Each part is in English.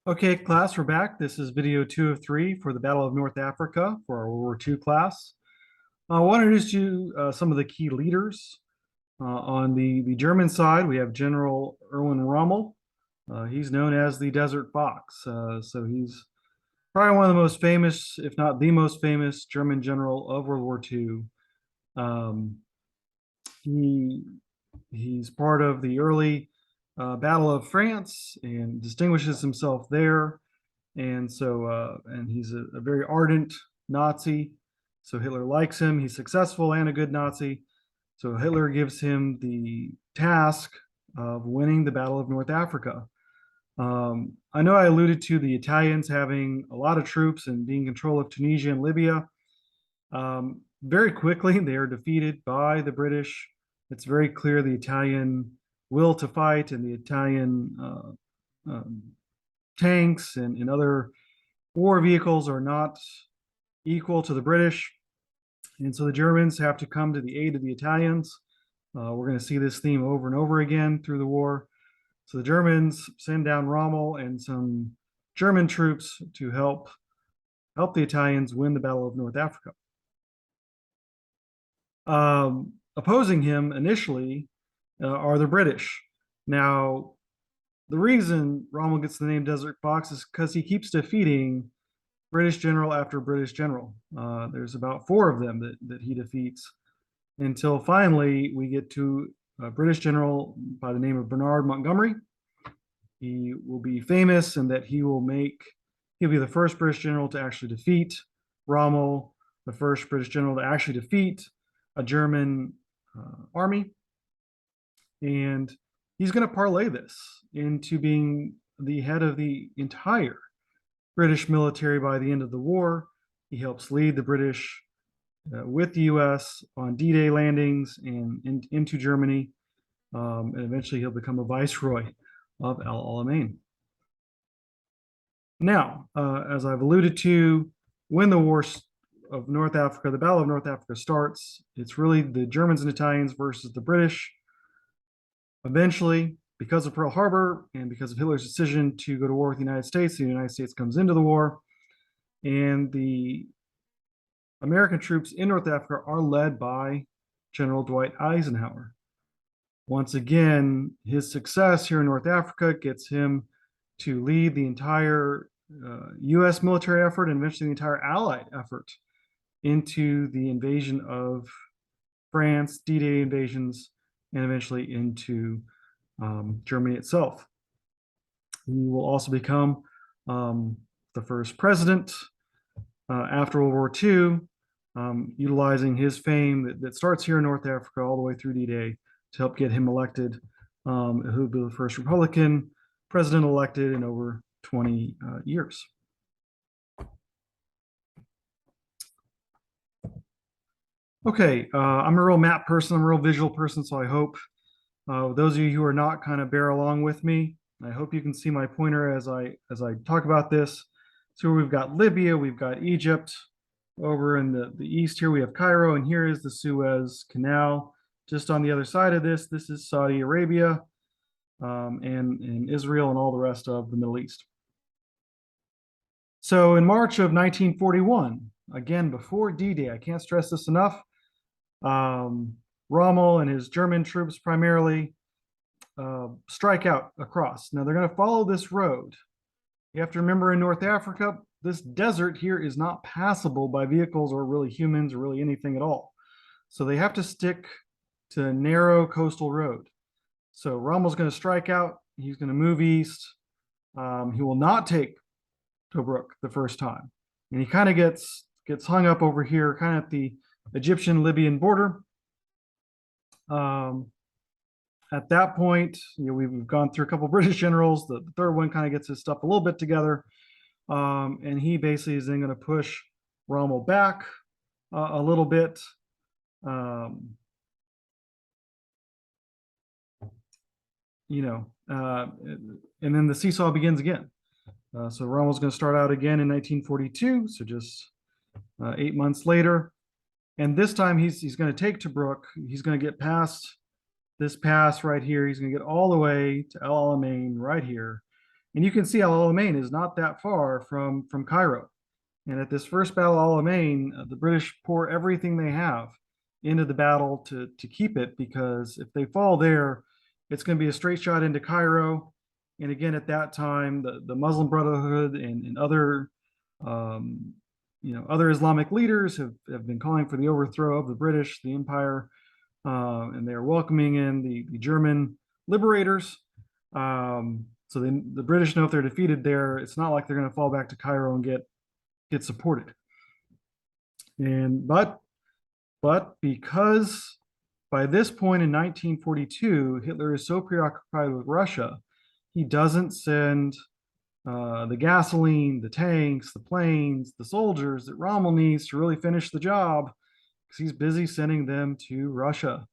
Okay, class, we're back. This is video 2 of 3 for the Battle of North Africa for our World War II class. I want to introduce you some of the key leaders. On the German side, we have General Erwin Rommel. He's known as the Desert Fox. So he's probably one of the most famous, if not the most famous, German general of World War II. Um, he he's part of the early Battle of France and distinguishes himself there. And he's a very ardent Nazi. So Hitler likes him. He's successful and a good Nazi. So Hitler gives him the task of winning the Battle of North Africa. I know I alluded to the Italians having a lot of troops and being in control of Tunisia and Libya. Very quickly, they are defeated by the British. It's very clear the Italian will to fight and the Italian tanks and other war vehicles are not equal to the British. And so the Germans have to come to the aid of the Italians. We're going to see this theme over and over again through the war. So the Germans send down Rommel and some German troops to help the Italians win the Battle of North Africa. Opposing him initially are the British. Now, the reason Rommel gets the name Desert Fox is because he keeps defeating British general after British general. There's about 4 of them that he defeats until finally we get to a British general by the name of Bernard Montgomery. He will be famous in that he'll be the first British general to actually defeat Rommel, the first British general to actually defeat a German army. And he's going to parlay this into being the head of the entire British military by the end of the war. He helps lead the British with the US on D-Day landings and into Germany. And eventually he'll become a viceroy of El Alamein. Now, as I've alluded to, when the war of North Africa, the Battle of North Africa starts, it's really the Germans and Italians versus the British. Eventually, because of Pearl Harbor and because of Hitler's decision to go to war with the United States comes into the war, and the American troops in North Africa are led by General Dwight Eisenhower. Once again, his success here in North Africa gets him to lead the entire US military effort and eventually the entire Allied effort into the invasion of France, D-Day invasions, and eventually into Germany itself. He will also become the first president after World War II, utilizing his fame that starts here in North Africa all the way through D-Day to help get him elected, who will be the first Republican president elected in over 20 years. Okay, I'm a real map person, I'm a real visual person, so I hope those of you who are not kind of bear along with me. I hope you can see my pointer as I talk about this. So we've got Libya, we've got Egypt. Over in the east here, we have Cairo, and here is the Suez Canal. Just on the other side of this is Saudi Arabia and Israel and all the rest of the Middle East. So in March of 1941, again, before D-Day, I can't stress this enough, Rommel and his German troops primarily strike out across. Now they're going to follow this road. You have to remember in North Africa, this desert here is not passable by vehicles or really humans or really anything at all. So they have to stick to a narrow coastal road. So Rommel's going to strike out. He's going to move east. He will not take Tobruk the first time. And he kind of gets hung up over here, kind of at the Egyptian-Libyan border. At that point, we've gone through a couple of British generals. The third one kind of gets his stuff a little bit together. And he basically is then going to push Rommel back a little bit. And then the seesaw begins again. So Rommel's going to start out again in 1942, so just 8 months later. And this time he's going to take Tobruk. He's going to get past this pass right here. He's going to get all the way to El Alamein right here. And you can see Al Alamein is not that far from Cairo. And at this first battle, Al Alamein, the British pour everything they have into the battle to keep it, because if they fall there, it's going to be a straight shot into Cairo. And again, at that time, the Muslim Brotherhood and other other Islamic leaders have been calling for the overthrow of the British, the empire, and they are welcoming in the German liberators. So the British know if they're defeated there, it's not like they're going to fall back to Cairo and get supported. And but because by this point in 1942, Hitler is so preoccupied with Russia, he doesn't send the gasoline, the tanks, the planes, the soldiers that Rommel needs to really finish the job, because he's busy sending them to Russia.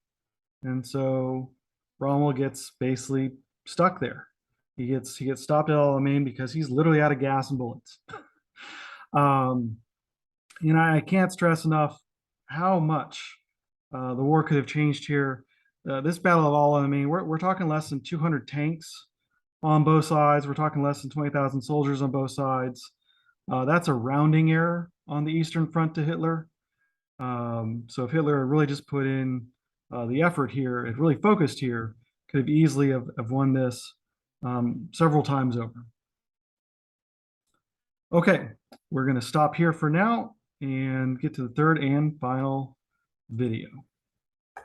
And so Rommel gets basically stuck there. He gets stopped at Alamein because he's literally out of gas and bullets. um, I can't stress enough how much the war could have changed here. This Battle of Alamein, we're talking less than 200 tanks on both sides. We're talking less than 20,000 soldiers on both sides. That's a rounding error on the Eastern Front to Hitler. So if Hitler had really just put in the effort here, if really focused here, could have easily have won this several times over. Okay, we're going to stop here for now and get to the third and final video.